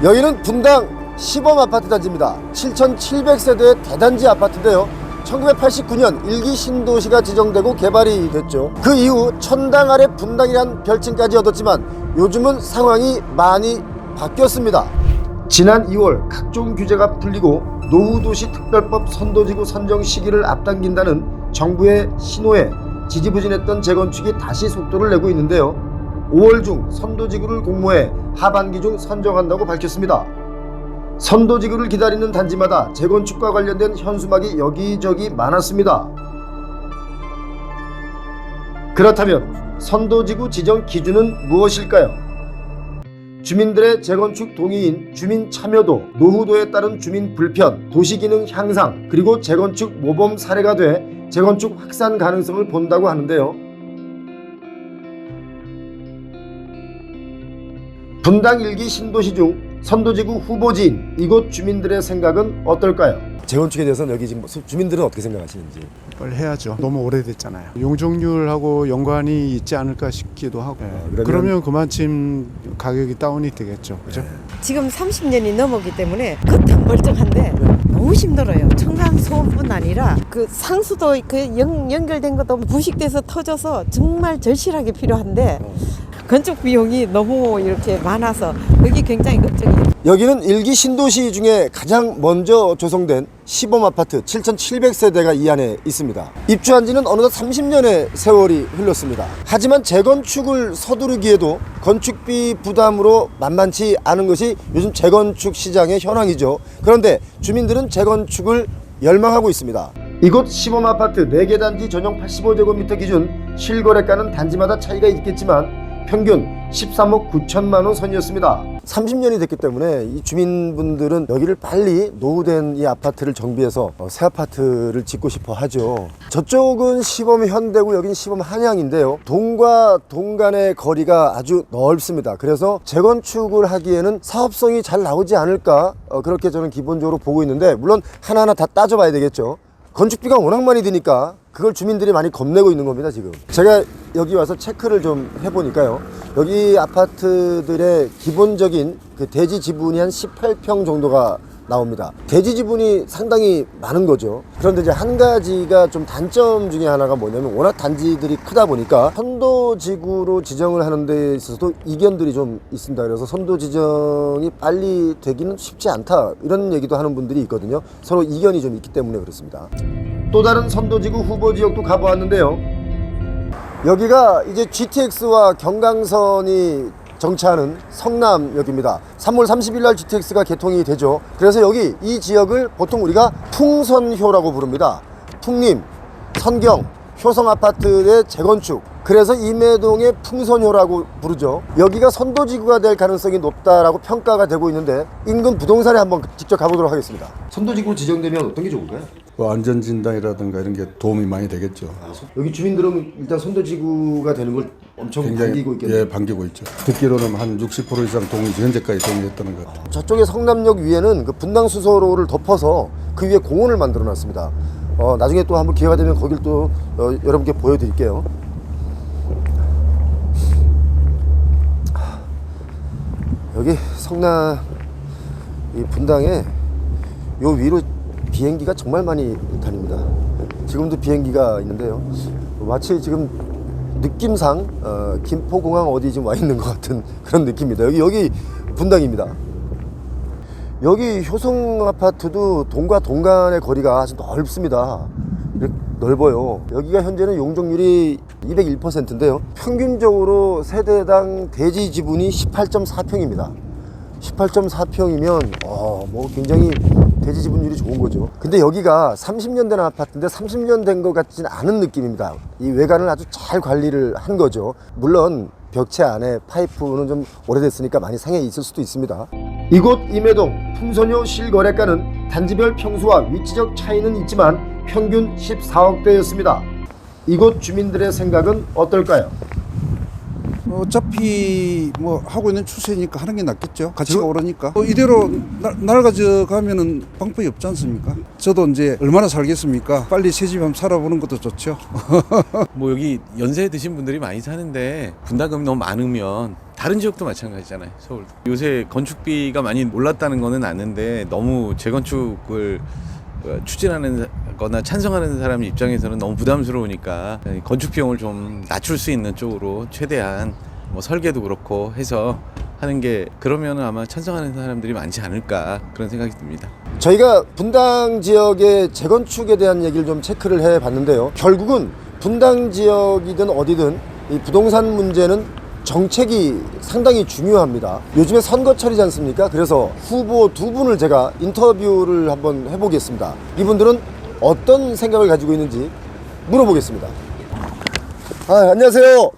여기는 분당 시범 아파트 단지입니다. 7,700세대의 대단지 아파트인데요. 1989년 1기 신도시가 지정되고 개발이 됐죠. 그 이후 천당 아래 분당이란 별칭까지 얻었지만 요즘은 상황이 많이 바뀌었습니다. 지난 2월 각종 규제가 풀리고 노후도시 특별법 선도지구 선정 시기를 앞당긴다는 정부의 신호에 지지부진했던 재건축이 다시 속도를 내고 있는데요. 5월 중 선도지구를 공모해 하반기 중 선정한다고 밝혔습니다. 선도지구를 기다리는 단지마다 재건축과 관련된 현수막이 여기저기 많았습니다. 그렇다면 선도지구 지정 기준은 무엇일까요? 주민들의 재건축 동의인 주민 참여도, 노후도에 따른 주민 불편, 도시기능 향상, 그리고 재건축 모범 사례가 돼 재건축 확산 가능성을 본다고 하는데요. 분당 1기 신도시 중 선도지구 후보지인 이곳 주민들의 생각은 어떨까요? 재건축에 대해서는 여기 지금 주민들은 어떻게 생각하시는지? 빨리 해야죠. 너무 오래됐잖아요. 용적률하고 연관이 있지 않을까 싶기도 하고. 그러면 그만큼 가격이 다운이 되겠죠. 그죠? 지금 30년이 넘었기 때문에 겉은 멀쩡한데 너무 힘들어요. 층간 소음뿐 아니라 그 상수도 연결된 것도 부식돼서 터져서 정말 절실하게 필요한데 건축 비용이 너무 이렇게 많아서 그게 굉장히 걱정이에요. 여기는 1기 신도시 중에 가장 먼저 조성된 시범아파트 7,700세대가 이 안에 있습니다. 입주한 지는 어느덧 30년의 세월이 흘렀습니다. 하지만 재건축을 서두르기에도 건축비 부담으로 만만치 않은 것이 요즘 재건축 시장의 현황이죠. 그런데 주민들은 재건축을 열망하고 있습니다. 이곳 시범아파트 4개 단지 전용 85제곱미터 기준 실거래가는 단지마다 차이가 있겠지만 평균 13억 9천만 원 선이었습니다. 30년이 됐기 때문에 이 주민분들은 여기를 빨리 노후된 이 아파트를 정비해서 새 아파트를 짓고 싶어 하죠. 저쪽은 시범 현대고 여긴 시범 한양인데요. 동과 동 간의 거리가 아주 넓습니다. 그래서 재건축을 하기에는 사업성이 잘 나오지 않을까 그렇게 저는 기본적으로 보고 있는데, 물론 하나하나 다 따져봐야 되겠죠. 건축비가 워낙 많이 드니까 그걸 주민들이 많이 겁내고 있는 겁니다. 지금 제가 여기 와서 체크를 좀 해보니까요, 여기 아파트들의 기본적인 그 대지 지분이 한 18평 정도가 나옵니다. 대지 지분이 상당히 많은 거죠. 그런데 이제 한 가지가 좀 단점 중에 하나가 뭐냐면, 워낙 단지들이 크다 보니까 선도지구로 지정을 하는 데 있어서도 이견들이 좀 있습니다. 그래서 선도 지정이 빨리 되기는 쉽지 않다, 이런 얘기도 하는 분들이 있거든요. 서로 이견이 좀 있기 때문에 그렇습니다. 또 다른 선도지구 후보 지역도 가보았는데요. 여기가 이제 GTX와 경강선이 정차하는 성남역입니다. 3월 30일 날 GTX가 개통이 되죠. 그래서 여기 이 지역을 보통 우리가 풍선효라고 부릅니다. 풍림, 선경, 효성 아파트의 재건축, 그래서 임해동의 풍선효라고 부르죠. 여기가 선도지구가 될 가능성이 높다라고 평가가 되고 있는데, 인근 부동산에 한번 직접 가보도록 하겠습니다. 선도지구 지정되면 어떤 게 좋을까요? 안전진단이라든가 이런 게 도움이 많이 되겠죠. 여기 주민들은 일단 선도지구가 되는 걸 엄청 반기고 있겠네요. 예, 반기고 있죠. 듣기로는 한 60% 이상 동의지, 현재까지 동의했다는 것 같아요. 저쪽에 성남역 위에는 그 분당수서로를 덮어서 그 위에 공원을 만들어 놨습니다. 나중에 또 한번 기회가 되면 거길 또 여러분께 보여드릴게요. 여기 성남 이 분당에 요 위로 비행기가 정말 많이 다닙니다. 지금도 비행기가 있는데요. 마치 지금 느낌상 김포공항 어디 지금 와 있는 것 같은 그런 느낌입니다. 여기 분당입니다. 여기 효성 아파트도 동과 동 간의 거리가 아주 넓습니다. 이렇게 넓어요. 여기가 현재는 용적률이 201%인데요. 평균적으로 세대당 대지 지분이 18.4평입니다. 18.4평이면 뭐 굉장히 대지 지분율이 좋은 거죠. 근데 여기가 30년 된 아파트인데 30년 된 것 같지는 않은 느낌입니다. 이 외관을 아주 잘 관리를 한 거죠. 물론 벽체 안에 파이프는 좀 오래됐으니까 많이 상해 있을 수도 있습니다. 이곳 임해동 풍선효 실거래가는 단지별 평수와 위치적 차이는 있지만 평균 14억대였습니다. 이곳 주민들의 생각은 어떨까요? 어차피 뭐 하고 있는 추세니까 하는 게 낫겠죠. 가치가 오르니까. 이대로 낡아져 가면은 방법이 없지 않습니까? 저도 이제 얼마나 살겠습니까? 빨리 새 집 한번 살아보는 것도 좋죠. 뭐 여기 연세 드신 분들이 많이 사는데 분담금이 너무 많으면 다른 지역도 마찬가지잖아요. 서울. 요새 건축비가 많이 올랐다는 거는 아는데 너무 재건축을 추진하는 거나 찬성하는 사람 입장에서는 너무 부담스러우니까 건축 비용을 좀 낮출 수 있는 쪽으로 최대한 뭐 설계도 그렇고 해서 하는 게 그러면은 아마 찬성하는 사람들이 많지 않을까 그런 생각이 듭니다. 저희가 분당 지역의 재건축에 대한 얘기를 좀 체크를 해 봤는데요. 결국은 분당 지역이든 어디든 이 부동산 문제는 정책이 상당히 중요합니다. 요즘에 선거철이지 않습니까? 그래서 후보 두 분을 제가 인터뷰를 한번 해보겠습니다. 이분들은 어떤 생각을 가지고 있는지 물어보겠습니다. 안녕하세요.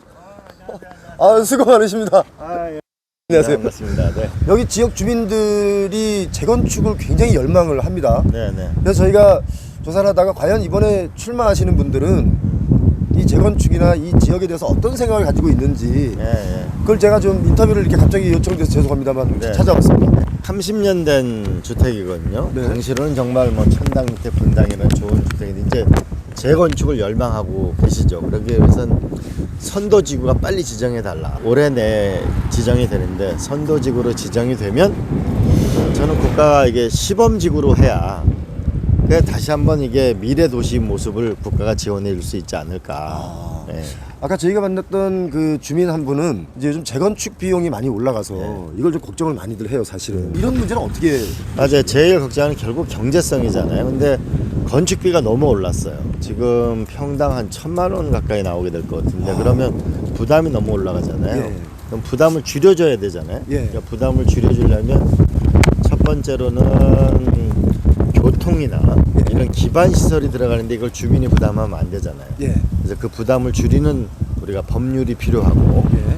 수고 많으십니다. 안녕하세요. 네, 반갑습니다. 네. 여기 지역 주민들이 재건축을 굉장히 열망을 합니다. 네, 네. 그래서 저희가 조사를 하다가 과연 이번에 출마하시는 분들은 이 재건축이나 이 지역에 대해서 어떤 생각을 가지고 있는지 그걸 제가 좀 인터뷰를 이렇게 갑자기 요청돼서 죄송합니다만 네. 찾아왔습니다. 30년 된 주택이거든요. 네. 당시로는 정말 뭐 천당 밑에 분당이라는 좋은 주택인데 이제 재건축을 열망하고 계시죠. 그러기 위해서는 선도지구가 빨리 지정해 달라. 올해 내 지정이 되는데 선도지구로 지정이 되면 저는 국가가 이게 시범지구로 해야 그래 다시 한번 이게 미래 도시 모습을 국가가 지원해 줄 수 있지 않을까. 네. 아까 저희가 만났던 그 주민 한 분은 이제 요즘 재건축 비용이 많이 올라가서 이걸 좀 걱정을 많이들 해요, 사실은. 이런 문제는 어떻게? 맞아요. 제일 걱정은 결국 경제성이잖아요. 근데 건축비가 너무 올랐어요. 지금 평당 한 1,000만 원 가까이 나오게 될 것 같은데 그러면 부담이 너무 올라가잖아요. 예. 그럼 부담을 줄여줘야 되잖아요. 예. 그러니까 부담을 줄여주려면 첫 번째로는 교통이나 이런 기반 시설이 들어가는데 이걸 주민이 부담하면 안 되잖아요. 예. 그래서 그 부담을 줄이는 우리가 법률이 필요하고 예.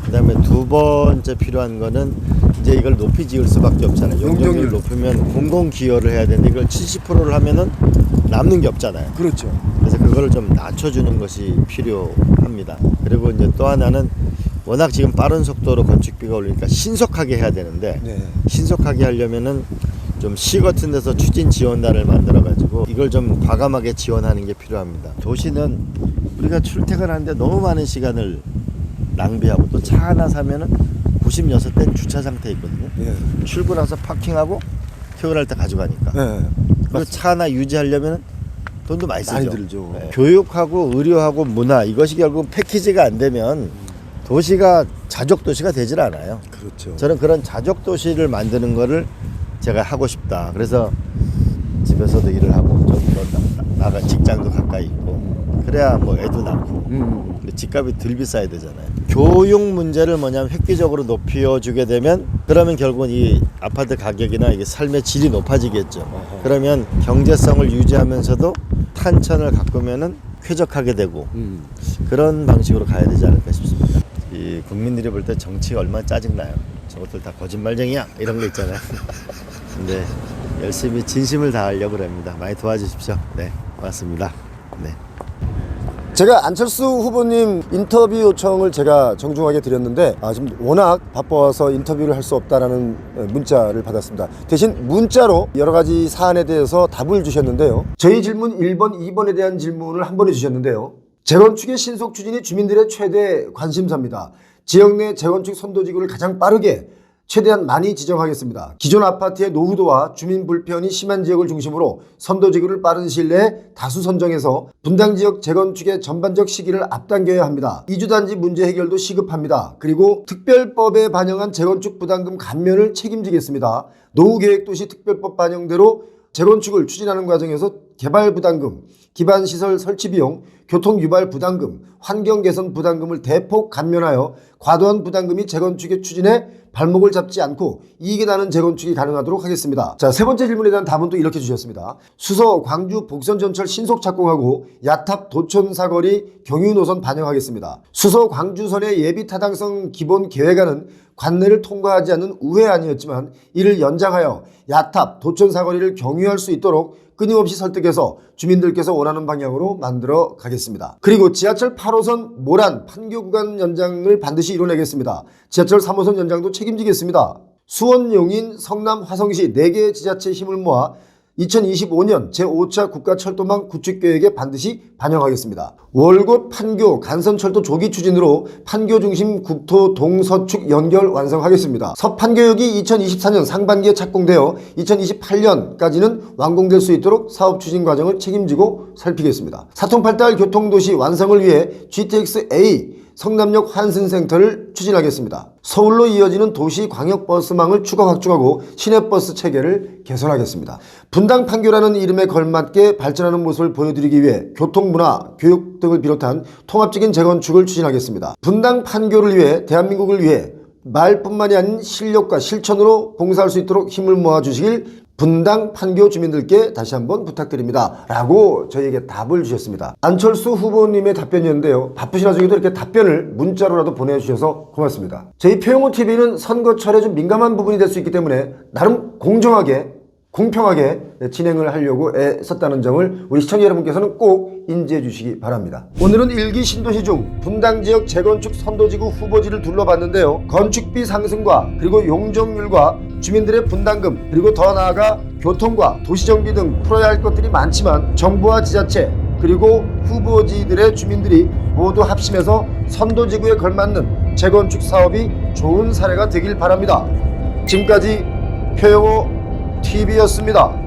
그다음에 두 번째 필요한 거는 이제 이걸 높이 지을 수밖에 없잖아요. 용적률을 높이면 공공 기여를 해야 되는데 이걸 70%를 하면은 남는 게 없잖아요. 그렇죠. 그래서 그거를 좀 낮춰주는 것이 필요합니다. 그리고 이제 또 하나는 워낙 지금 빠른 속도로 건축비가 올리니까 신속하게 해야 되는데 네. 신속하게 하려면은 좀 시 같은 데서 추진 지원단을 만들어 가지고 이걸 좀 과감하게 지원하는 게 필요합니다. 도시는 우리가 출퇴근하는데 너무 많은 시간을 낭비하고 또 차 하나 사면은 96대는 주차 상태에 있거든요. 예. 출근해서 파킹하고 퇴근할 때 가져가니까. 예. 그리고 차 하나 유지하려면 돈도 많이 쓰죠. 많이 들죠. 네. 교육하고 의료하고 문화 이것이 결국 패키지가 안 되면 도시가 자족 도시가 되질 않아요. 그렇죠. 저는 그런 자족 도시를 만드는 거를 제가 하고 싶다. 그래서 집에서도 일을 하고 좀 나가 직장도 가까이 있고 그래야 뭐 애도 낳고 근데 집값이 덜 비싸야 되잖아요. 교육 문제를 뭐냐면 획기적으로 높여주게 되면 그러면 결국은 이 아파트 가격이나 이게 삶의 질이 높아지겠죠. 그러면 경제성을 유지하면서도 탄천을 가꾸면은 쾌적하게 되고 그런 방식으로 가야 되지 않을까 싶습니다. 이 국민들이 볼 때 정치가 얼마나 짜증나요. 저것들 다 거짓말쟁이야 이런 거 있잖아요. 근데 열심히 진심을 다하려고 합니다. 많이 도와주십시오. 네, 고맙습니다. 네. 제가 안철수 후보님 인터뷰 요청을 제가 정중하게 드렸는데 지금 워낙 바빠서 인터뷰를 할 수 없다라는 문자를 받았습니다. 대신 문자로 여러 가지 사안에 대해서 답을 주셨는데요. 저희 질문 1번, 2번에 대한 질문을 한 번에 주셨는데요. 재건축의 신속 추진이 주민들의 최대 관심사입니다. 지역 내 재건축 선도지구를 가장 빠르게 최대한 많이 지정하겠습니다. 기존 아파트의 노후도와 주민 불편이 심한 지역을 중심으로 선도지구를 빠른 시일 내에 다수 선정해서 분당 지역 재건축의 전반적 시기를 앞당겨야 합니다. 이주단지 문제 해결도 시급합니다. 그리고 특별법에 반영한 재건축 부담금 감면을 책임지겠습니다. 노후계획도시 특별법 반영대로 재건축을 추진하는 과정에서 개발 부담금, 기반시설 설치 비용, 교통 유발 부담금, 환경 개선 부담금을 대폭 감면하여 과도한 부담금이 재건축의 추진에 발목을 잡지 않고 이익이 나는 재건축이 가능하도록 하겠습니다. 자, 세 번째 질문에 대한 답은 또 이렇게 주셨습니다. 수서 광주 복선 전철 신속 착공하고 야탑 도촌 사거리 경유 노선 반영하겠습니다. 수서 광주선의 예비 타당성 기본 계획안은 관내를 통과하지 않는 우회안이었지만 이를 연장하여 야탑 도촌 사거리를 경유할 수 있도록 끊임없이 설득해서 주민들께서 원하는 방향으로 만들어 가겠습니다. 그리고 지하철 8호선 모란 판교 구간 연장을 반드시 이뤄내겠습니다. 지하철 3호선 연장도 책임지겠습니다. 수원, 용인, 성남, 화성시 4개의 지자체 힘을 모아 2025년 제5차 국가철도망 구축계획에 반드시 반영하겠습니다. 월곶 판교 간선철도 조기 추진으로 판교 중심 국토 동서축 연결 완성하겠습니다. 서판교역이 2024년 상반기에 착공되어 2028년까지는 완공될 수 있도록 사업 추진 과정을 책임지고 살피겠습니다. 사통팔달 교통도시 완성을 위해 GTX-A 성남역 환승센터를 추진하겠습니다. 서울로 이어지는 도시 광역버스망을 추가 확충하고 시내버스 체계를 개선하겠습니다. 분당 판교라는 이름에 걸맞게 발전하는 모습을 보여드리기 위해 교통, 문화, 교육 등을 비롯한 통합적인 재건축을 추진하겠습니다. 분당 판교를 위해 대한민국을 위해 말뿐만이 아닌 실력과 실천으로 봉사할 수 있도록 힘을 모아주시길 분당 판교 주민들께 다시 한번 부탁드립니다 라고 저희에게 답을 주셨습니다. 안철수 후보님의 답변이었는데요, 바쁘신 와중에도 이렇게 답변을 문자로라도 보내주셔서 고맙습니다. 저희 표용호TV는 선거철에 좀 민감한 부분이 될 수 있기 때문에 나름 공정하게 공평하게 진행을 하려고 애썼다는 점을 우리 시청자 여러분께서는 꼭 인지해 주시기 바랍니다. 오늘은 일기 신도시 중 분당 지역 재건축 선도지구 후보지를 둘러봤는데요, 건축비 상승과 그리고 용적률과 주민들의 분담금, 그리고 더 나아가 교통과 도시정비 등 풀어야 할 것들이 많지만 정부와 지자체 그리고 후보지들의 주민들이 모두 합심해서 선도지구에 걸맞는 재건축 사업이 좋은 사례가 되길 바랍니다. 지금까지 표용호TV였습니다.